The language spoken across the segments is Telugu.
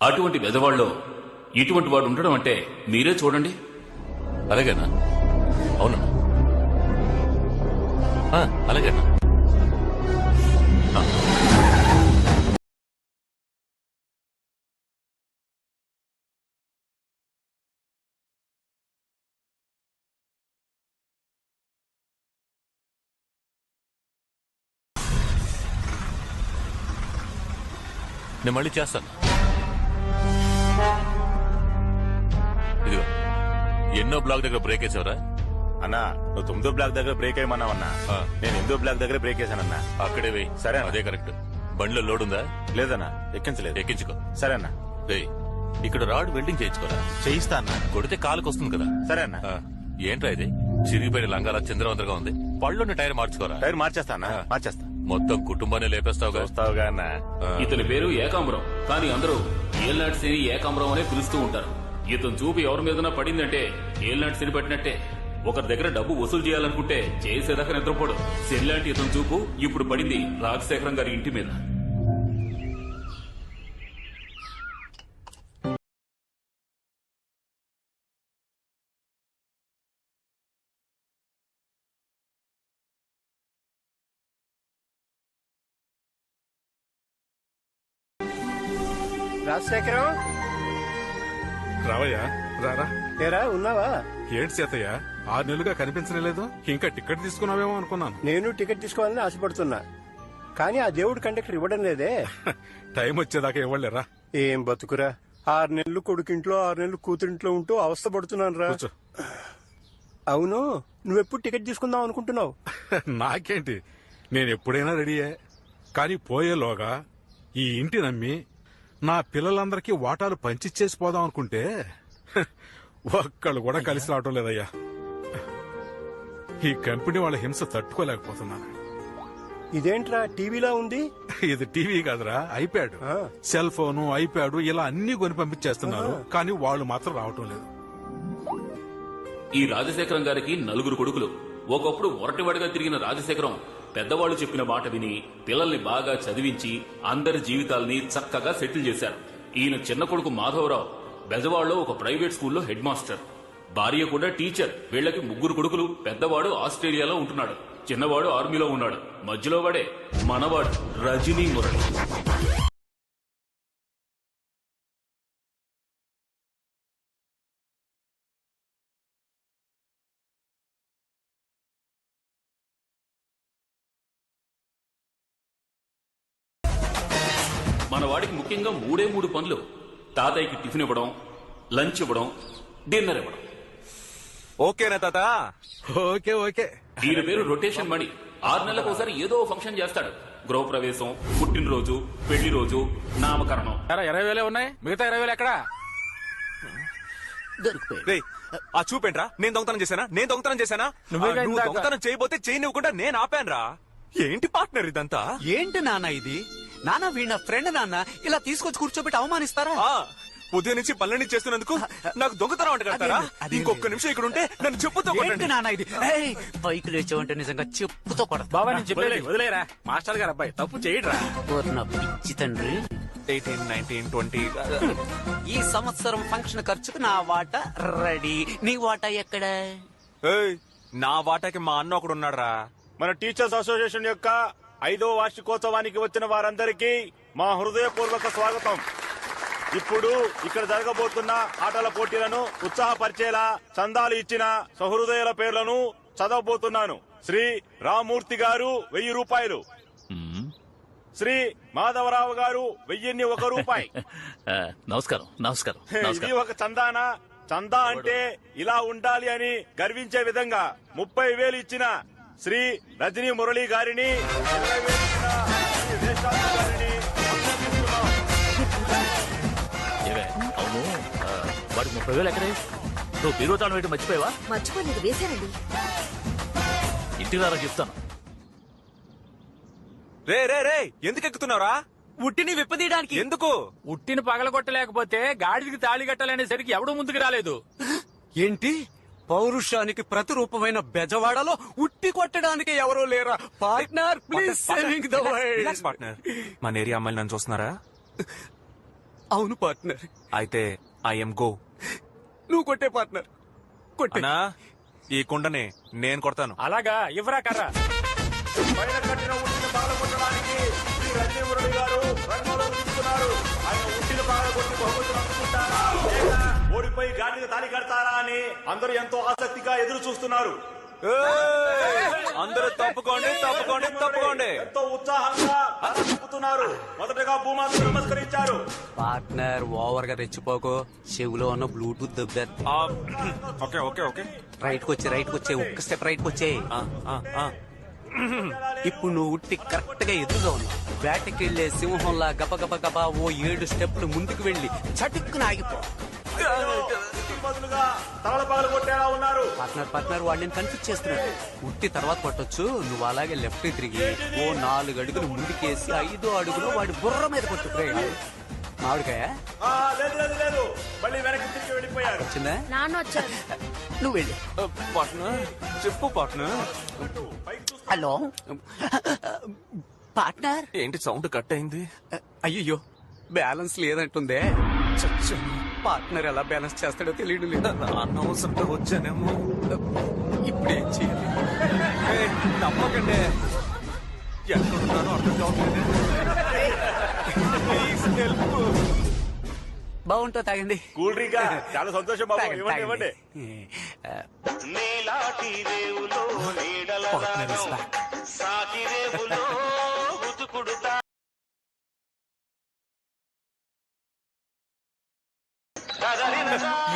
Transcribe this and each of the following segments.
అటువంటి వెధవాళ్ళలో ఇటువంటి వాడు ఉండడం అంటే మీరే చూడండి. అలాగేనా? అవునన్నా. అలాగేనా? నేను మళ్ళీ చేస్తాను. ఇదిగో ఎన్నో బ్లాక్ దగ్గర బ్రేక్ వేసావరా? అన్నా నువ్వు 9వ బ్లాక్ దగ్గర బ్రేక్ వేయమన్నావన్నా. నేను 8వ బ్లాక్ దగ్గర బ్రేక్ వేసానన్నా. అక్కడే వేయి. సరే అదే కరెక్ట్. బండిలో లోడ్ ఉందా? లేదన్నా, ఎక్కించలేదు. ఎక్కించుకో. సరే అన్నా. ఇక్కడ రాడ్ వెల్డింగ్ చేయించుకోరా. చేయిస్తా అన్నా. కొడితే కాలుకి వస్తుంది కదా. సరే అన్నా. ఏంట్రా ఇది చిరిగిపోయిన లంగాల చంద్రవంతగా ఉంది. పళ్ళున్న టైర్ మార్చుకోరా. టైర్ మార్చేస్తా అన్నా, మార్చేస్తా. మొత్తం కుటుంబాన్ని లేపేస్తావుగా. వస్తావుగా అన్నా. ఇతని పేరు ఏకాంబరం, కానీ అందరూ ఏల్నాటి శని ఏకాంబరం అనే పిలుస్తూ ఉంటారు. ఇతను చూపు ఎవరి మీదనా పడిందంటే ఏల్నాటి శని పట్టినట్టే. ఒకరి దగ్గర డబ్బు వసూలు చేయాలనుకుంటే చేసేదాకా నిద్రపోడు. శనిలాంటి ఇతని చూపు ఇప్పుడు పడింది రాజశేఖరం గారి ఇంటి మీద. రాజశేఖరం, రావయ్యా, రారా. ఏరా ఉన్నావా? ఏంటి సీతయ్య, 6 నెలలుగా కనిపించలేదు. ఇంకా టికెట్ తీసుకున్నావేమో అనుకున్నాను. నేను టికెట్ తీసుకోవాలని ఆశపడుతున్నా, కానీ ఆ దేవుడు కండక్టర్ ఇవ్వడం లేదే. టైం వచ్చేదాకా ఇవ్వలేరా. ఏం బతుకురా, 6 నెలలు కొడుకింట్లో 6 నెలలు కూతురింట్లో ఉంటూ అవస్థ పడుతున్నాను రా. అవును, నువ్వెప్పుడు టికెట్ తీసుకుందాం అనుకుంటున్నావు? నాకేంటి, నేను ఎప్పుడైనా రెడీయే. కానీ పోయేలోగా ఈ ఇంటి నమ్మి నా పిల్లలందరికీ వాటాలు పంచిచ్చేసి పోదాం అనుకుంటే ఒక్కళ్ళు కూడా కలిసి రావటం లేదయ్యా. ఈ కంపెనీ వాళ్ళ హింస తట్టుకోలేకపోతున్నాను. ఇదేంట్రా టీవీలా ఉంది? ఇది టీవీ కాదురా, ఐప్యాడ్. సెల్ ఫోను, ఐప్యాడ్ ఇలా అన్ని కొని పంపించేస్తున్నారు, కానీ వాళ్ళు మాత్రం రావటం లేదు. ఈ రాజశేఖరం గారికి 4 కొడుకులు. ఒకప్పుడు ఒరటివాడిగా తిరిగిన రాజశేఖరం పెద్దవాళ్లు చెప్పిన మాట విని పిల్లల్ని బాగా చదివించి అందరి జీవితాల్ని చక్కగా సెటిల్ చేశారు. ఈయన చిన్న కొడుకు మాధవరావు బెజవాడలో ఒక ప్రైవేట్ స్కూల్లో హెడ్ మాస్టర్, భార్య కూడా టీచర్. వీళ్లకి 3 కొడుకులు. పెద్దవాడు ఆస్ట్రేలియాలో ఉంటున్నాడు, చిన్నవాడు ఆర్మీలో ఉన్నాడు, మధ్యలో వాడే మనవాడు రజనీ మురళి. మన వాడికి ముఖ్యంగా 3 పనులు: తాతయ్యకి టిఫిన్ ఇవ్వడం, లంచ్ ఇవ్వడం, డిన్నర్ ఇవ్వడం. ఓకేనా తాత? Okay okay. ఈయన పేరు రొటేషన్ మణి. 6 నెలలకు ఒకసారి ఏదో ఫంక్షన్ చేస్తాడు. గృహప్రవేశం, పుట్టినరోజు, పెళ్లి రోజు, నామకరణం. 20,000 ఉన్నాయి, మిగతా 20,000 ఎక్కడా? ఆ చూపేంట్రా, నేను దొంగతనం చేశానా? నువ్వు దొంగతనం చేయబోతే చేయనివ్వకుండా నేను ఆపానురా. ఏంటి పార్ట్నర్ ఇదంతా? ఏంటి నాన్న ఇది? నాన్న వీణ ఫ్రెండ్ నాన్న, ఇలా తీసుకొచ్చి కూర్చోబెట్టి అవమానిస్తారా? ఉదయం నుంచి పనులన్నీ చేస్తున్నందుకు నాకు దొంగతనం అంటారా? ఇంకొక నిమిషం ఇక్కడ ఉంటే నన్ను చెప్పుతో ఏంటి నాన్న ఇది? బైక్ లేచావంటే నిజంగా చెప్పుతో కొడతా. బాబా నేను చెప్పేది వదిలేరా, మాస్టర్ గారు అబ్బాయి తప్పు చేయడరా. నా పిచ్చి తండ్రి. 18, 19, 20. ఈ సంవత్సరం ఫంక్షన్ ఖర్చుకు నా వాటా రెడీ. నీ వాటా ఎక్కడ? నా వాటాకి మా అన్న ఒకడు ఉన్నాడురా. మన టీచర్స్ అసోసియేషన్ యొక్క 5వ వార్షికోత్సవానికి వచ్చిన వారందరికీ మా హృదయపూర్వక స్వాగతం. ఇప్పుడు ఇక్కడ జరగబోతున్న ఆటల పోటీలను ఉత్సాహపరిచేలా చందాలు ఇచ్చిన సహృదయుల పేర్లను చదవబోతున్నాను. శ్రీ రామూర్తి గారు 1000 రూపాయలు, శ్రీ మాధవరావు గారు 1001 రూపాయి. నమస్కారం. ఇది ఒక చందానా? చందా అంటే ఇలా ఉండాలి అని గర్వించే విధంగా 30,000 ఇచ్చిన శ్రీ రజనీ మురళి గారిని, 20,000 ఇచ్చిన శ్రీ వేశాంతి గారిని అభినందిస్తున్నాం. అవును, వాడికి 30,000 ఎక్కడే? నువ్వు బీరోతాను వేయడం మర్చిపోయావా? మర్చిపోలేదు, వేశానండి. ఇంటి ద్వారా చెప్తాను. రే రే రే, ఎందుకు ఎక్కుతున్నావురా? ఉట్టిని విప్పదీయడానికి. ఎందుకు? ఉట్టిని పగలగొట్టలేకపోతే గాడిదికి తాళి కట్టాలనేసరికి ఎవడూ ముందుకు రాలేదు. ఏంటి? పౌరుషానికి ప్రతిరూపమైన బెజవాడలో ఉట్టి కొట్టడానికి ఎవరూ లేరా? Partner please saving the world. Partner, మన ఏరియా అమ్మాయిలు నన్ను చూస్తున్నారా? అవును పార్ట్నర్. అయితే ఐఎమ్ గో. నువ్వు కొట్టే పార్ట్నర్, కొట్టే. అన్నా ఈ కుండని నేను కొడతాను. అలాగా ఇవ్వరా కర్రా. పైన కట్టిన ఉట్టిని పాల్గొట్టడానికి శ్రీ రంజీ మురళి గారు రంగంలో దిగుతున్నారు. ఆయన ఉట్టిని పాల్గొట్టి బహుమతులు అందుకుంటారా లేక ఓడిపోయి గాడికి తాళి కడతారా అని అందరూ ఎంతో ఆసక్తిగా ఎదురు చూస్తున్నారు. అందరూ తప్పుకోండి తప్పుకోండి తప్పుకోండి. ఎంతో ఉత్సాహంగా తిప్పుతున్నారు. మొదటగా భూమాతకు నమస్కరించారు. పార్ట్నర్ ఓవర్ గా రెచ్చిపోకు, చెవులో ఉన్న బ్లూటూత్ దెబ్బేస్తా. Okay okay okay. రైట్ వచ్చే ఒక్క స్టెప్ రైట్ వచ్చే. ఇప్పుడు నువ్వు ఉట్టి కరెక్ట్ గా ఎదురుగా ఉన్నావు. వేటకెళ్లే సింహంలా గబ గబ గబ ఓ 7 స్టెప్లు ముందుకు వెళ్లి చటుక్కున ఆగిపో. బదులుగా తలల పగలు కొట్టేలా ఉన్నారు. పార్ట్నర్ వాడిని కన్ఫ్యూజ్ చేస్తున్నాడు. ఉట్టి తర్వాత కొట్టొచ్చు, నువ్వు అలాగే లెఫ్ట్ తిరిగి ఓ 4 అడుగులు ముందుకేసి 5వ అడుగులో వాడి బుర్ర మీద కొట్టు. మామిడికాయ లేదు లేదు లేదు, మళ్ళీ వెనక్కి తిరిగి వెళ్ళిపోయారు. వచ్చిందా? నాన్న వచ్చారు. నువ్వు వెళ్ళి. పార్ట్నర్ చెప్పు పార్ట్నర్. Hello partner. ఏంటి సౌండ్ కట్ అయింది? అయ్యో బ్యాలెన్స్ లేదంటుందే. పార్ట్నర్ ఎలా బ్యాలెన్స్ చేస్తాడో తెలియడం లేదు. అనవసరంగా వచ్చానేమో. ఇప్పుడు ఏం చేయాలి? నమ్మకండి, ఎక్కడున్నానో అర్థం కావట్లేదు. Please help. బాగుంటా తాగండి. కూల్ డ్రింక్ చాలా సంతోషం బాబు. తాగండి, ఇవ్వండి ఇవ్వండి. Partner is back.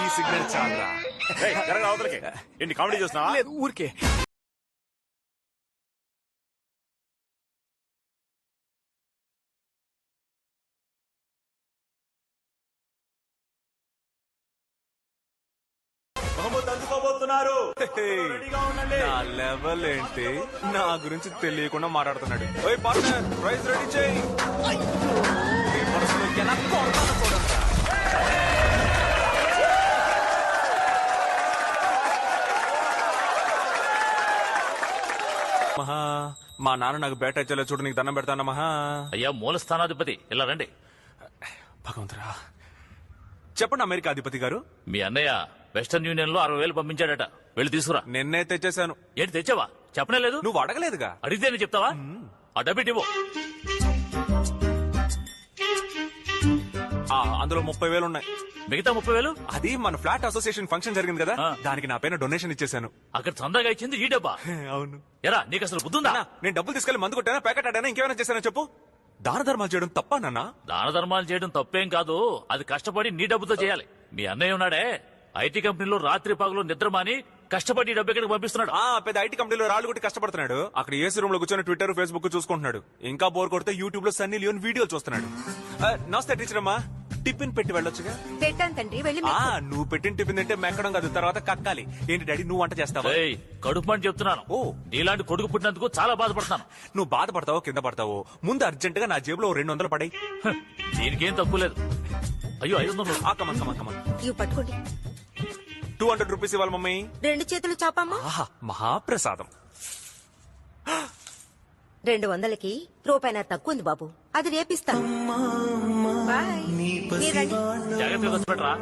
ఈ సిగ్నల్ చాలా అవతలకి. ఏంటి కామెడీ చూస్తున్నావా? లేదు ఊరికే. బహుమతి అందుకోబోతున్నారు. రెడీగా ఉండండి. నా లెవెల్ ఏంటి, నా గురించి తెలియకుండా మాట్లాడుతున్నాడు. ఓయ్ పార్ట్నర్, ప్రైజ్ రెడీ చేయి. ఈ మనసులో ఎలా కొడతానో చూడండి. మహా, మా నాన్న నాకు బేట ఇచ్చేలా చూడు, నీకు దండం పెడతాను మహా. అయ్యా మూల స్థానాధిపతి ఇలా రండి. భగవంతురా, చెప్పండి అమెరికా అధిపతి గారు. మీ అన్నయ్య వెస్టర్న్ యూనియన్ లో 60,000 పంపించాడట, వెళ్ళి తీసుకురా. నిన్నే తెచ్చేశాను. ఏంటి తెచ్చావా? చెప్పనే లేదు. నువ్వు అడగలేదుగా. అడిగితేనే చెప్తావా? ఆ డబ్బిట్ ఇవ్వు. అందులో 30,000 ఉన్నాయి. మిగతా 30,000 అది మన ఫ్లాట్ అసోసియేషన్ ఫంక్షన్ జరిగింది కదా, ఆ. దానికి నా పైన డొనేషన్ ఇచ్చేసాను. అక్కడ చందాగా ఇచ్చింది ఈ డబ్బా. అవును. ఎరా నీకు అసలు బుద్ధుందా? నేను డబ్బులు తీసుకెళ్లి మందు కొట్టానా, ప్యాకెట్ ఆడానా, ఇంకేమైనా చేశానా చెప్పు. దాన ధర్మాలు చేయడం తప్ప నాన్న? దాన ధర్మాలు చేయడం తప్పేం కాదు, అది కష్టపడి నీ డబ్బుతో చేయాలి. మీ అన్నయ్య ఉన్నాడే ఐటీ కంపెనీలో రాత్రి పగలు నిద్రమాని కష్టపడి డబ్బు ఎక్కడికి పంపిస్తున్నాడు. పెద్ద ఐటీ కంపెనీలో రాళ్ళు కొట్టి కష్టపడుతున్నాడు. అక్కడ ఏసీ రూమ్ లో కూర్చొని ట్విట్టర్ ఫేస్బుక్ చూసుకుంటున్నాడు. ఇంకా బోర్ కొడితే యూట్యూబ్ లో సన్నీ లియోన్ వీడియోలు చూస్తున్నాడు. నమస్తే టీచర్ అమ్మా, టిఫిన్ పెట్టి వెళ్ళొచ్చుగా. పెట్టాను తండ్రి, వెళ్ళి నువ్వు పెట్టిన టిఫిన్ అంటే మెక్కడం కాదు, తర్వాత కక్కాలి. ఏంటి డాడీ నువ్వు వంట చేస్తావా? ఏయ్, కడుపు అని చెప్తున్నాను. ఓ. నీలాంటి కొడుకు పుట్టినందుకు చాలా బాధపడతాను. నువ్వు బాధపడతావో కింద పడతావో, ముందు అర్జెంట్ గా నా జేబులో 200 పడాయి. దీనికేం తక్కువ లేదు. అయ్యో 500. Come on come on come on. ఇవి పట్టుకోండి. 200 రూపీస్ ఇవ్వాలి మమ్మీ. 2 చేతులు చాపమ్మా. ఆహా, మహాప్రసాదం. 200కి రూపాయి తక్కువ ఉంది బాబు, అది రేపిస్తాను. బాయ్. మీరు రండి. జాగ్రత్తగా ఖర్చు పెట్టరా.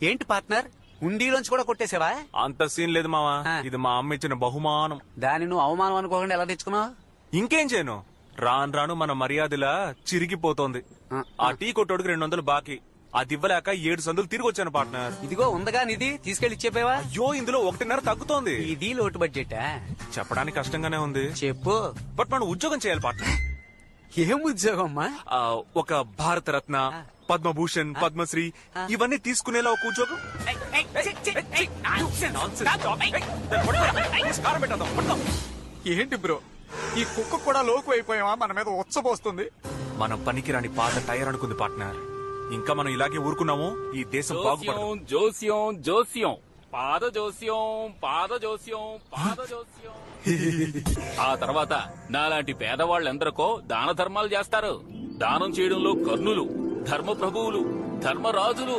ఏంటి పార్ట్నర్, ఉండిలోంచి కూడా కొట్టేసావా? అంత సీన్ లేదు మావా, ఆ. ఇది మా అమ్మ ఇచ్చిన బహుమానం. దాన్ని నువ్వు అవమానం అనుకోకుండా ఎలా తెచ్చుకున్నావు? ఇంకేం చేయను, రాను రాను మన మర్యాదలా చిరిగిపోతోంది. ఆ టీ కొట్టోడికి 200 బాకీ, అది ఇవ్వలేక 7 సందులు తిరిగి వచ్చాను పార్ట్నర్. ఇదిగో ఉందగా నిధి, తీసుకెళ్లి ఇచ్చేపోయావా? అయ్యో, ఇందులో 1.5 తగ్గుతోంది. ఇది లోటు బడ్జెట్. చెప్పడానికి కష్టంగానే ఉంది, చెప్పు. బట్ మనం ఉద్యోగం చేయాలి పార్ట్నర్. ఏం ఉద్యోగం అమ్మా? ఒక భారతరత్న, పద్మభూషణ్, పద్మశ్రీ ఇవన్నీ తీసుకునేలా ఒక ఉద్యోగం. కారం పెట్టేద్దాం, పట్టుకో. ఏంటి బ్రో, ఈ కుక్క కూడా లోకు అయిపోయావా? మన మీద ఉచ్చబోస్తుంది. మనం పనికిరాని పాత టైర్ అనుకుంది పార్ట్నర్. ఇంకా మనం ఇలాగే ఊరుకున్నాము, ఈ దేశం బాగుపడదు. జోస్యం జోస్యం పాద జోస్యం పాద జోస్యం పాద జోస్యం. ఆ తర్వాత నాలాంటి పేదవాళ్ళెందరికో దాన ధర్మాలు చేస్తారు. దానం చేయడంలో కర్ణులు, ధర్మ ప్రభువులు, ధర్మరాజులు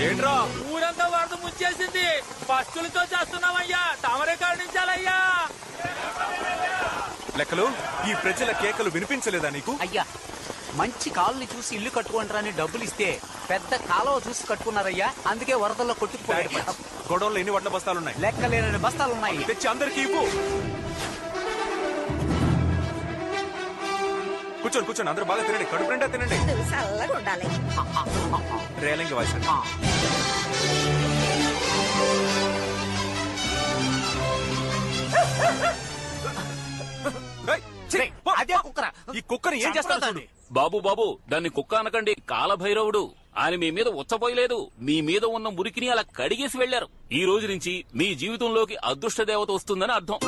ఏంట్రా ఊరంతా వరద ముంచేసింది. పస్తులతో చేస్తున్నామయ్యా, తమరే కరుణించాలయ్యా. లెక్కలు ఈ ప్రజల కేకలు వినిపించలేదా నీకు? అయ్యా మంచి కాలనీ చూసి ఇల్లు కట్టుకుంటారని డబ్బులు ఇస్తే పెద్ద కాలువ చూసి కట్టుకున్నారయ్యా. అందుకే వరదల్లో కొట్టుకుపోయాడు. గొడవల్లో ఎన్ని వడ్ల బస్తాలున్నాయి? లెక్కలేనని బస్తాలున్నాయి. తెచ్చి అందరికి ఇవ్వు. కూర్చోండి కూర్చోండి, అందరూ బాగా తినండి, కడుపు నిండా తినండి. చల్లగా ఉండాలి. రేలంగి వాయిస్ అదే కుక్కరా. ఈ కుక్కని ఏం చేస్తాను? బాబు బాబు దాన్ని కుక్క అనకండి, కాలభైరవుడు. ఆయన మీ మీద ఉచ్చపోయలేదు, మీ మీద ఉన్న మురికిని అలా కడిగేసి వెళ్లారు. ఈ రోజు నుంచి మీ జీవితంలోకి అదృష్ట దేవత వస్తుందని అర్థం.